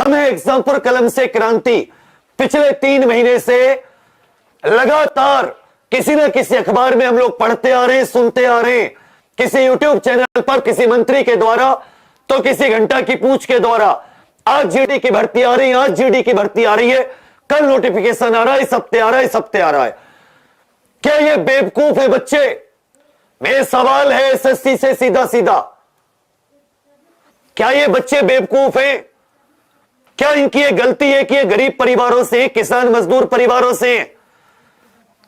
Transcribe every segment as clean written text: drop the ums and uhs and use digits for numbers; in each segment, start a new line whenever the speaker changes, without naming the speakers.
हम है एग्जाम पर कलम से क्रांति। पिछले 3 महीने से लगातार किसी न किसी अखबार में हम लोग पढ़ते आ रहे हैं, सुनते आ रहे हैं, किसी यूट्यूब चैनल पर किसी मंत्री के द्वारा तो किसी घंटा की पूछ के द्वारा आज जीडी की भर्ती आ रही है, आज जीडी की भर्ती आ रही है, कल नोटिफिकेशन आ रहा है, इस हफ्ते आ रहा है, इस हफ्ते आ रहा है। क्या ये बेवकूफ है बच्चे? मेरा सवाल है एसएससी से सीधा सीधा, क्या ये बच्चे बेवकूफ हैं? क्या इनकी ये गलती है कि ये गरीब परिवारों से, किसान मजदूर परिवारों से?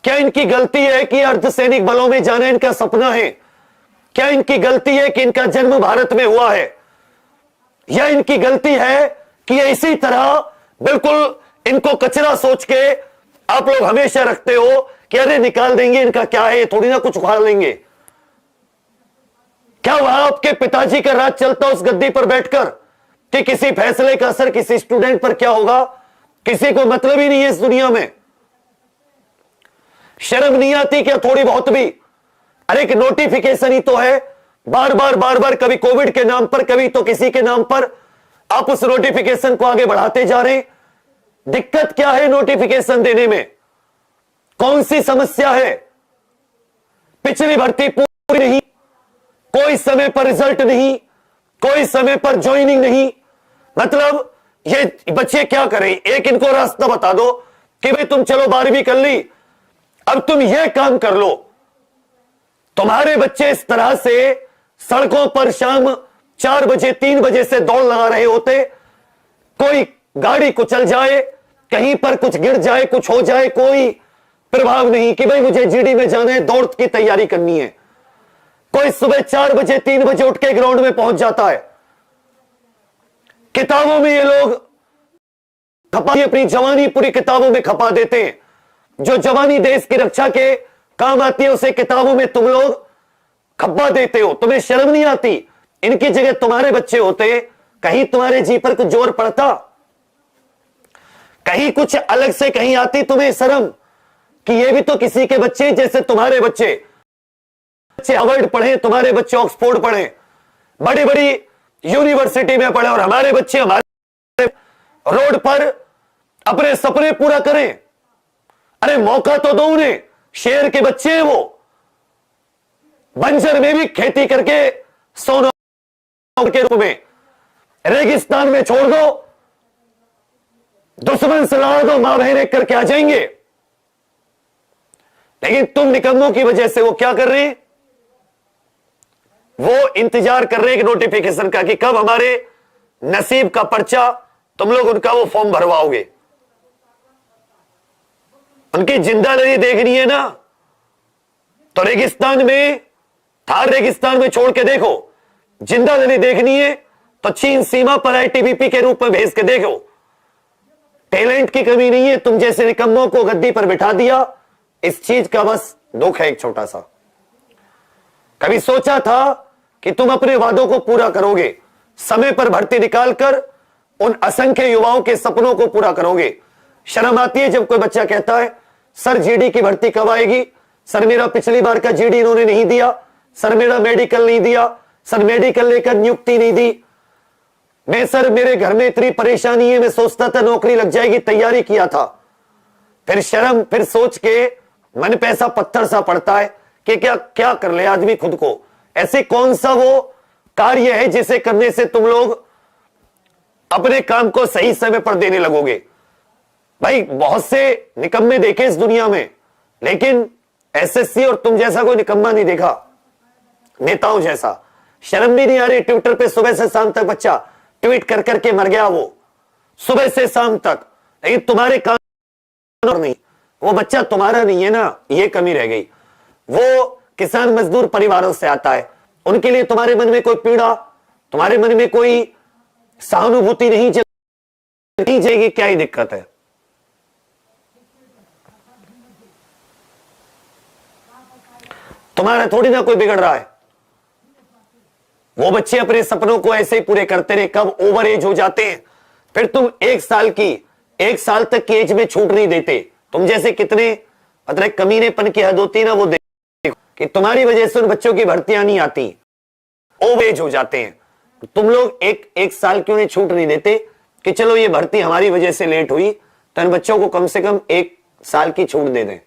क्या इनकी गलती है कि अर्धसैनिक बलों में जाना इनका सपना है? क्या इनकी गलती है कि इनका जन्म भारत में हुआ है? या इनकी गलती है कि ये इसी तरह बिल्कुल इनको कचरा सोच के आप लोग हमेशा रखते हो कि अरे निकाल देंगे, इनका क्या है, थोड़ी ना कुछ उखाड़ लेंगे? क्या वहां आपके पिताजी का राज चलता उस गद्दी पर बैठकर कि किसी फैसले का असर किसी स्टूडेंट पर क्या होगा? किसी को मतलब ही नहीं है इस दुनिया में। शर्म नहीं आती क्या थोड़ी बहुत भी? अरे एक नोटिफिकेशन ही तो है, बार बार कभी कोविड के नाम पर, कभी तो किसी के नाम पर आप उस नोटिफिकेशन को आगे बढ़ाते जा रहे हैं। दिक्कत क्या है नोटिफिकेशन देने में? कौन सी समस्या है? पिछली भर्ती पूरी नहीं, कोई समय पर रिजल्ट नहीं, कोई समय पर ज्वाइनिंग नहीं, मतलब ये बच्चे क्या करें? एक इनको रास्ता बता दो कि भाई तुम चलो 12वीं कर ली, अब तुम ये काम कर लो। तुम्हारे बच्चे इस तरह से सड़कों पर शाम 4 बजे 3 बजे से दौड़ लगा रहे होते, कोई गाड़ी कुचल जाए, कहीं पर कुछ गिर जाए, कुछ हो जाए, कोई प्रभाव नहीं कि भाई मुझे जीडी में जाना है, दौड़ की तैयारी करनी है। कोई सुबह 4 बजे 3 बजे उठ के ग्राउंड में पहुंच जाता है। किताबों में ये लोग अपनी जवानी पूरी किताबों में खपा देते हैं। जो जवानी देश की रक्षा के काम आती है उसे किताबों में तुम लोग खपा देते हो। तुम्हें शर्म नहीं आती? इनकी जगह तुम्हारे बच्चे होते, कहीं तुम्हारे जी पर कुछ जोर पड़ता, कहीं कुछ अलग से कहीं आती तुम्हें शर्म कि ये भी तो किसी के बच्चे, जैसे तुम्हारे बच्चे हार्वर्ड पढ़े, तुम्हारे बच्चे ऑक्सफोर्ड पढ़े, बड़ी बड़ी यूनिवर्सिटी में पढ़े, और हमारे बच्चे हमारे रोड पर अपने सपने पूरा करें। अरे मौका तो दो उन्हें, शेर के बच्चे हैं वो, बंजर में भी खेती करके सोना के रूप में, रेगिस्तान में छोड़ दो, दुश्मन से लड़ा दो, मां बहन एक करके आ जाएंगे। लेकिन तुम निकम्मों की वजह से वो क्या कर रहे हैं? वो इंतजार कर रहे हैं कि नोटिफिकेशन का, कि कब हमारे नसीब का पर्चा तुम लोग उनका वो फॉर्म भरवाओगे। उनकी जिंदा नदी देखनी है ना, तो रेगिस्तान में, थार रेगिस्तान में छोड़ के देखो। जिंदा नदी देखनी है तो चीन सीमा पर आईटीबीपी के रूप में भेज के देखो। टैलेंट की कमी नहीं है, तुम जैसे निकम्मों को गद्दी पर बिठा दिया, इस चीज का बस दुख है एक छोटा सा। कभी सोचा था कि तुम अपने वादों को पूरा करोगे, समय पर भर्ती निकालकर उन असंख्य युवाओं के सपनों को पूरा करोगे? शर्म आती है जब कोई बच्चा कहता है सर जीडी की भर्ती कब आएगी? सर मेरा पिछली बार का जीडी इन्होंने नहीं दिया, सर मेरा मेडिकल नहीं दिया, सर मेडिकल लेकर नियुक्ति नहीं दी, मैं सर मेरे घर में इतनी परेशानी है, मैं सोचता था नौकरी लग जाएगी, तैयारी किया था। फिर शर्म, फिर सोच के मन पे ऐसा पत्थर सा पड़ता है कि क्या क्या कर ले आदमी खुद को। ऐसे कौन सा वो कार्य है जिसे करने से तुम लोग अपने काम को सही समय पर देने लगोगे? भाई बहुत से निकम्मे देखे इस दुनिया में, लेकिन एसएससी और तुम जैसा कोई निकम्मा नहीं देखा, नेताओं जैसा। शर्म भी नहीं आ रही? ट्विटर पे सुबह से शाम तक बच्चा ट्वीट कर करके मर गया, वो सुबह से शाम तक। लेकिन तुम्हारे काम और नहीं, वो बच्चा तुम्हारा नहीं है ना, ये कमी रह गई। वो किसान मजदूर परिवारों से आता है, उनके लिए तुम्हारे मन में कोई पीड़ा, तुम्हारे मन में कोई सहानुभूति नहीं जाएगी, क्या ही दिक्कत है? तुम्हारा थोड़ी ना कोई बिगड़ रहा है। वो बच्चे अपने सपनों को ऐसे ही पूरे करते रहे, कब ओवर एज हो जाते हैं, फिर तुम 1 साल तक की एज में छूट नहीं देते। तुम जैसे कितने मतलब कमीनेपन की हद होती है ना, वो देखो कि तुम्हारी वजह से उन बच्चों की भर्तियां नहीं आती, ओवर एज हो जाते हैं। तुम लोग एक साल क्यों नहीं छूट नहीं देते कि चलो ये भर्ती हमारी वजह से लेट हुई तो इन बच्चों को कम से कम 1 साल की छूट दे दें।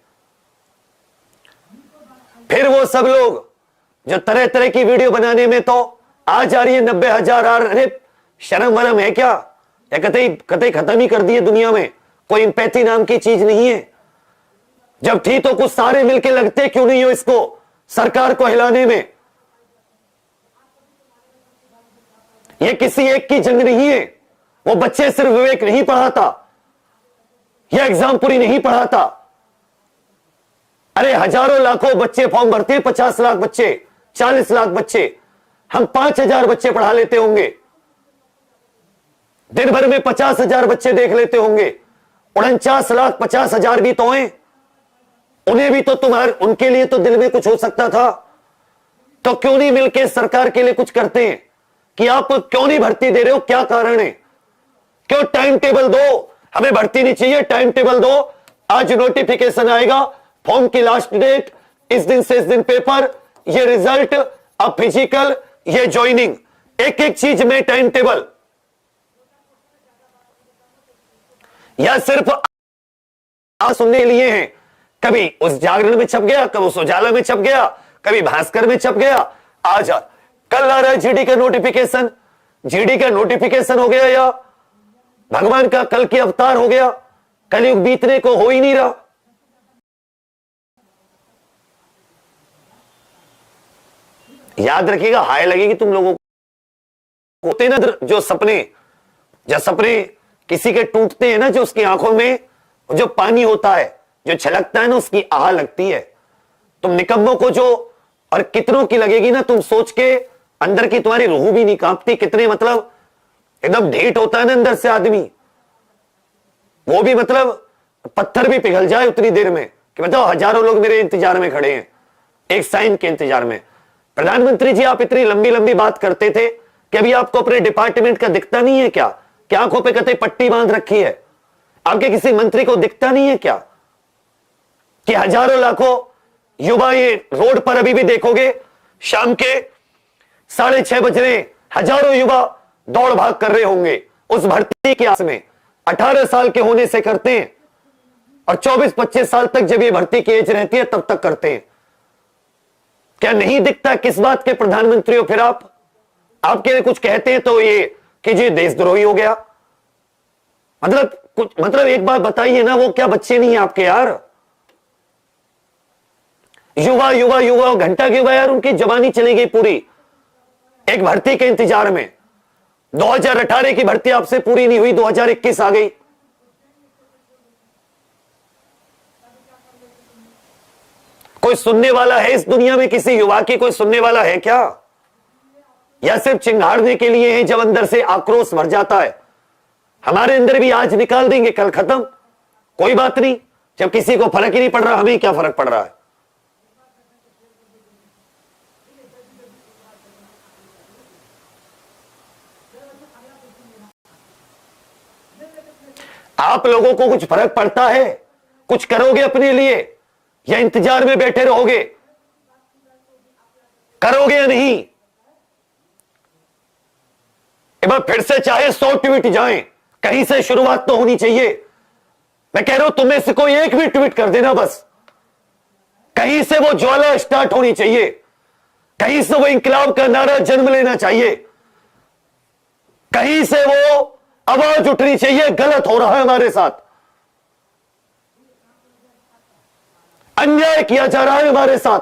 फिर वो सब लोग जो तरह तरह की वीडियो बनाने में तो आ जा रही है 90,000 अरे शर्म वरम है क्या? या कतई कतई खत्म ही कर दिए दुनिया में, कोई इंपैथी नाम की चीज नहीं है। जब थी तो कुछ सारे मिलके लगते क्यों नहीं हो इसको सरकार को हिलाने में? ये किसी एक की जंग नहीं है। वो बच्चे सिर्फ विवेक नहीं पढ़ाता, यह एग्जाम पूरी नहीं पढ़ाता। अरे हजारों लाखों बच्चे फॉर्म भरते हैं, 50 लाख बच्चे, 40 लाख बच्चे, हम 5,000 बच्चे पढ़ा लेते होंगे, दिन भर में 50,000 बच्चे देख लेते होंगे। 49,50,000 भी तो हैं, उन्हें भी तो तुम्हारे उनके लिए तो दिल में कुछ हो सकता था। तो क्यों नहीं मिलके सरकार के लिए कुछ करते हैं कि आप क्यों नहीं भर्ती दे रहे हो? क्या कारण है? क्यों टाइम टेबल दो, हमें भर्ती नहीं चाहिए, टाइम टेबल दो। आज नोटिफिकेशन आएगा, फॉर्म की लास्ट डेट इस दिन से इस दिन, पेपर, ये रिजल्ट, अब फिजिकल, ये ज्वाइनिंग, एक एक चीज में टाइम टेबल। या सिर्फ सुनने के लिए हैं, कभी उस जागरण में छप गया, कभी उस उजाला में छप गया, कभी भास्कर में छप गया। आज कल आ रहा है जीडी का नोटिफिकेशन, जीडी का नोटिफिकेशन हो गया या भगवान का कल की अवतार हो गया, कलयुग बीतने को हो ही नहीं रहा। याद रखिएगा, हाय लगेगी तुम लोगों को। होते ना जो सपने, जब सपने किसी के टूटते हैं ना, जो उसकी आंखों में जो पानी होता है, जो छलकता है ना, उसकी आह लगती है। तुम निकम्मों को जो, और कितनों की लगेगी ना, तुम सोच के अंदर की तुम्हारी रूह भी नहीं कांपती। कितने मतलब एकदम ढीठ होता है ना अंदर से आदमी, वो भी मतलब पत्थर भी पिघल जाए उतनी देर में कि बताओ हजारों लोग मेरे इंतजार में खड़े हैं, एक साइन के इंतजार में। प्रधानमंत्री जी, आप इतनी लंबी लंबी बात करते थे कि अभी आपको अपने डिपार्टमेंट का दिखता नहीं है क्या? क्या आंखों पे कतई पट्टी बांध रखी है? आपके किसी मंत्री को दिखता नहीं है क्या कि हजारों लाखों युवा, ये रोड पर अभी भी देखोगे शाम के 6:30 बज रहे, हजारों युवा दौड़ भाग कर रहे होंगे उस भर्ती की आस में। 18 साल के होने से करते हैं और 24-25 साल तक जब ये भर्ती की एज रहती है तब तक करते हैं। क्या नहीं दिखता? किस बात के प्रधानमंत्री हो फिर आप? आपके लिए कुछ कहते हैं तो ये कि जी देशद्रोही हो गया। मतलब कुछ, मतलब एक बात बताइए ना, वो क्या बच्चे नहीं है आपके यार? युवा युवा युवा घंटा के युवा यार, उनकी जवानी चली गई पूरी एक भर्ती के इंतजार में। 2018 की भर्ती आपसे पूरी नहीं हुई, 2021 आ गई। कोई सुनने वाला है इस दुनिया में? किसी युवा की कोई सुनने वाला है क्या? या सिर्फ चिंगाड़ने के लिए है जब अंदर से आक्रोश भर जाता है? हमारे अंदर भी आज निकाल देंगे, कल खत्म, कोई बात नहीं। जब किसी को फर्क ही नहीं पड़ रहा, हमें क्या फर्क पड़ रहा है? आप लोगों को कुछ फर्क पड़ता है? कुछ करोगे अपने लिए या इंतजार में बैठे रहोगे? करोगे या नहीं? एक बार फिर से चाहे 100 ट्वीट जाएं, कहीं से शुरुआत तो होनी चाहिए। मैं कह रहा हूं तुम्हें से कोई एक भी ट्वीट कर देना, बस कहीं से वो ज्वाला स्टार्ट होनी चाहिए, कहीं से वो इंकलाब का नारा जन्म लेना चाहिए, कहीं से वो आवाज उठनी चाहिए, गलत हो रहा है हमारे साथ, अन्याय किया जा रहा है हमारे साथ,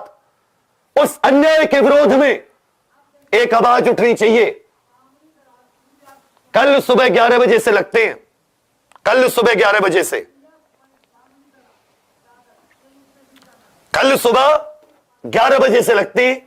उस अन्याय के विरोध में एक आवाज उठनी चाहिए। कल सुबह 11 बजे से लगते हैं, कल सुबह 11 बजे से, कल सुबह 11 बजे से लगते हैं